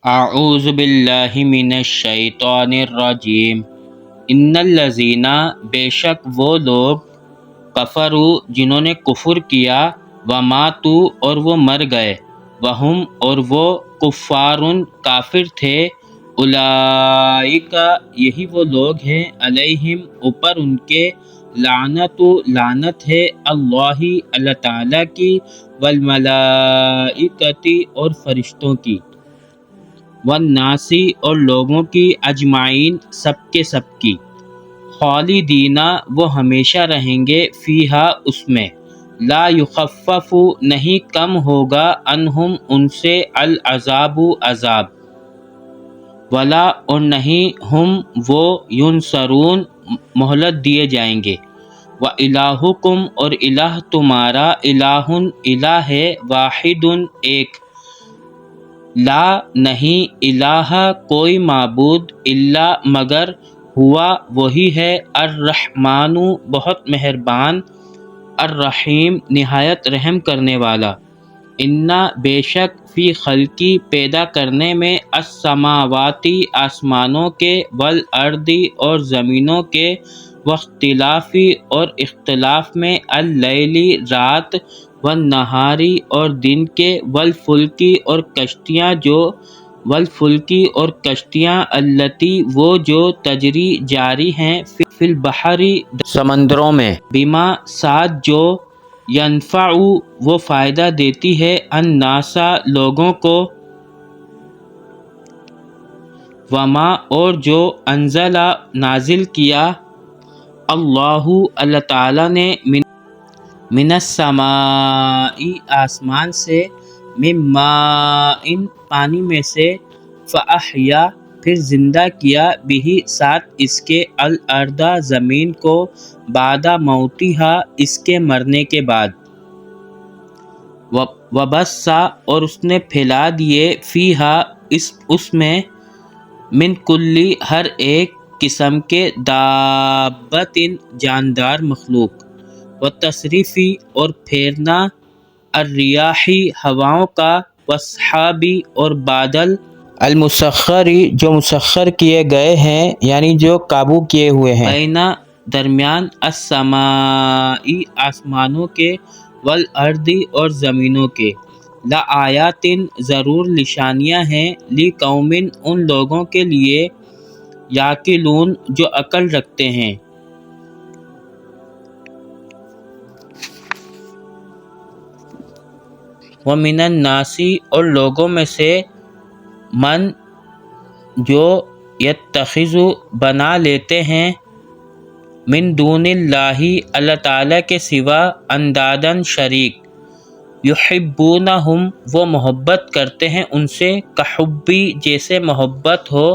اعوذ باللہ من الشیطان الرجیم ان الذین بے شک وہ لوگ کفروا جنہوں نے کفر کیا وماتوا اور وہ مر گئے وہم اور وہ کفارن کافر تھے اولئک یہی وہ لوگ ہیں علیہم اوپر ان کے لعنت ہے اللہ تعالیٰ کی والملائکۃ اور فرشتوں کی والناسی اور لوگوں کی اجمعین سب کے سب کی خالدینہ وہ ہمیشہ رہیں گے فیہا اس میں لا یخفف نہیں کم ہوگا عنہم ان سے العذاب عذاب ولا اور نہیں ہم وہ ینصرون مہلت دیے جائیں گے وَإِلَٰهُكُمْ اور الہ تمہارا الہ ہے واحد ایک لا نہیں الہ کوئی معبود الا مگر ہوا وہی ہے الرحمن بہت مہربان الرحیم نہایت رحم کرنے والا انا بے شک فی خلقی پیدا کرنے میں السماواتی آسمانوں کے والارضی اور زمینوں کے واختلافی اور اختلاف میں اللیلی رات والنہاری اور دن کے والفلکی اور کشتیاں والفلکی اور کشتیاں التی وہ جو تجری جاری ہیں فی البحری سمندروں میں بما ساتھ جو ینفع وہ فائدہ دیتی ہے الناسا لوگوں کو وما اور جو انزل نازل کیا اللہ تعالیٰ نے من السماء آسمان سے من ماء پانی میں سے فاحیا پھر زندہ کیا بھی ساتھ اس کے الارض زمین کو بعد موتہا اس کے مرنے کے بعد وبث اور اس نے پھیلا دیے فیہا اس میں من کلی ہر ایک قسم کے دابت جاندار مخلوق وتصریفی اور پھیرنا الریاحی ہواؤں کا والسحابی اور بادل المسخری جو مسخر کیے گئے ہیں یعنی جو قابو کیے ہوئے ہیں بینا درمیان السماء آسمانوں کے والارض اور زمینوں کے لآیات ضرور نشانیاں ہیں لقوم ان لوگوں کے لیے یعقلون جو عقل رکھتے ہیں ومن الناس اور لوگوں میں سے من جو یتخذ بنا لیتے ہیں من دون اللہ تعالیٰ کے سوا اندادن شریک یحبونہم وہ محبت کرتے ہیں ان سے کحبی جیسے محبت ہو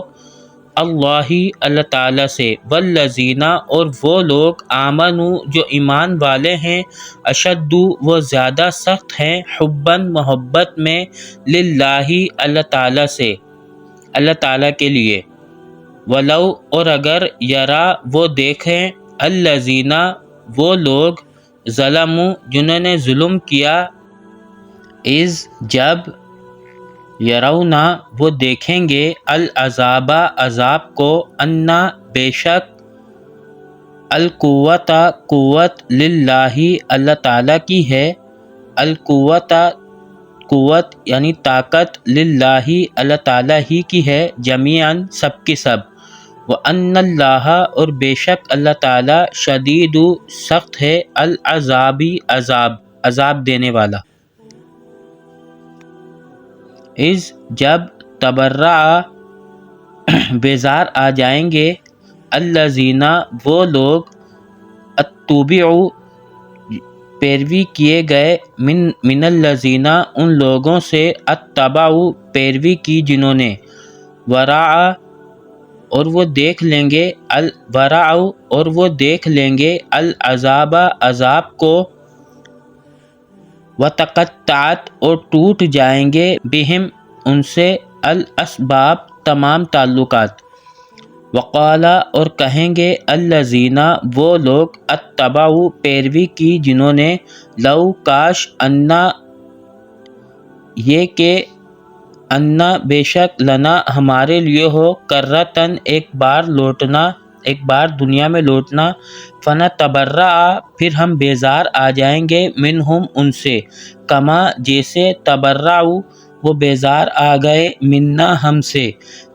اللہ تعالیٰ سے والذین اور وہ لوگ آمنوا جو ایمان والے ہیں اشد وہ زیادہ سخت ہیں حباً محبت میں للہ اللہ تعالیٰ سے اللہ تعالیٰ کے لیے ولو اور اگر یرا وہ دیکھیں الذین وہ لوگ ظلموا جنہوں نے ظلم کیا اذ جب یرونا وہ دیکھیں گے العذاب عذاب کو انا بے شک القوت قوت للہ اللہ تعالیٰ کی ہے القوت قوت یعنی طاقت للہ اللہ تعالیٰ ہی کی ہے جمیعاً سب کی سب وَأَنَّ اللَّهَ اور بے شک اللہ تعالیٰ شدید سخت ہے العذابی عذاب دینے والا اذ جب تبرع بیزار آ جائیں گے الذین وہ لوگ اتبعوا پیروی کیے گئے من الذین ان لوگوں سے اتبعوا پیروی کی جنہوں نے ورع اور وہ دیکھ لیں گے اور وہ دیکھ لیں گے العذاب عذاب کو وتقطعت اور ٹوٹ جائیں گے بہم ان سے الاسباب تمام تعلقات وقال اور کہیں گے الذین وہ لوگ اتبعوا پیروی کی جنہوں نے لو کاش انا یہ کہ انا بے شک لنا ہمارے لیے ہو کرتن ایک بار لوٹنا، ایک بار دنیا میں لوٹنا، فنتبرأ پھر ہم بیزار آ جائیں گے، منہم ان سے، کما جیسے تبرعوا وہ بیزار آ گئے، منا ہم سے،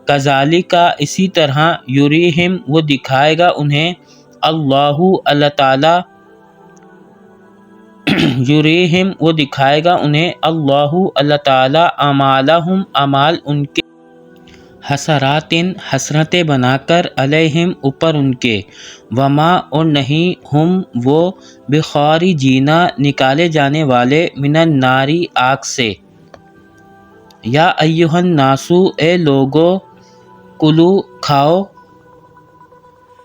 کذالک اسی طرح، یریہم وہ دکھائے گا انہیں، اللہ تعالی، یریہم وہ دکھائے گا انہیں، اللہ تعالی، اعمالہم اعمال ان کے، حسرات حسرتیں بنا کر، علیہم اوپر ان کے، وما اور نہیں، ہم وہ، بخارجین نکالے جانے والے، من النار آگ سے، یا ایھا الناس اے لوگو، کلو کھاؤ،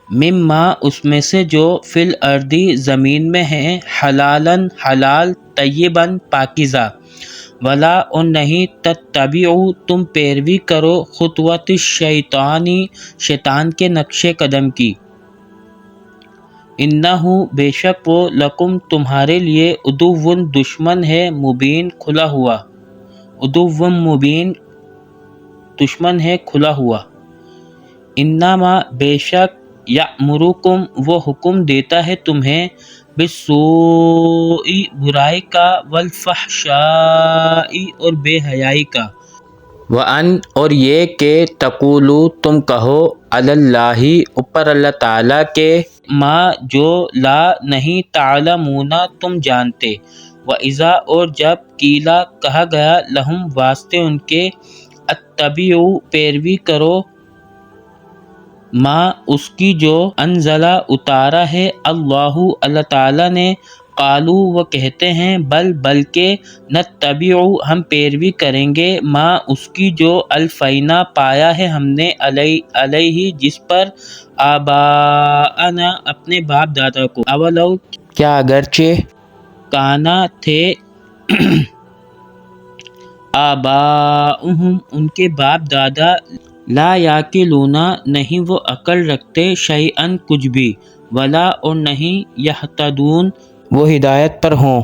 مما اس میں سے جو، فی الارض زمین میں ہے، حلالن حلال، طیباً پاکیزہ، ولا اور نہیں، تتبعوا تم پیروی کرو، خطوات الشیطان شیطان کے نقش قدم کی، انہ بے شک وہ، لکم تمہارے لیے، عدو دشمن ہے، مبین کھلا ہوا، عدو مبین دشمن ہے کھلا ہوا، انما بے شک، یأمرکم وہ حکم دیتا ہے تمہیں، بالسوء برائی کا، والفحشاء اور بے حیائی کا، وان اور یہ کہ، تقولو تم کہو، علی اللہ اوپر اللہ تعالیٰ کے، ما جو، لا نہیں، تعلمون تم جانتے، وَإِذَا اور جب، قیلا کہا گیا، لہم واسطے ان کے، اتبعوا پیروی کرو، ما اس کی جو، انزلہ اتارا ہے، اللہ تعالیٰ نے، قالو وہ کہتے ہیں، بلکہ، نتبع ہم پیروی کریں گے، ما اس کی جو، الفینا پایا ہے ہم نے، علیہ جس پر، آباءنا اپنے باپ دادا کو، اولو کیا اگرچہ، کانا تھے، آباؤہم ان کے باپ دادا، لا یعقلون نہیں وہ عقل رکھتے، شیئا کچھ بھی، ولا اور نہیں، یہتدون وہ ہدایت پر ہوں۔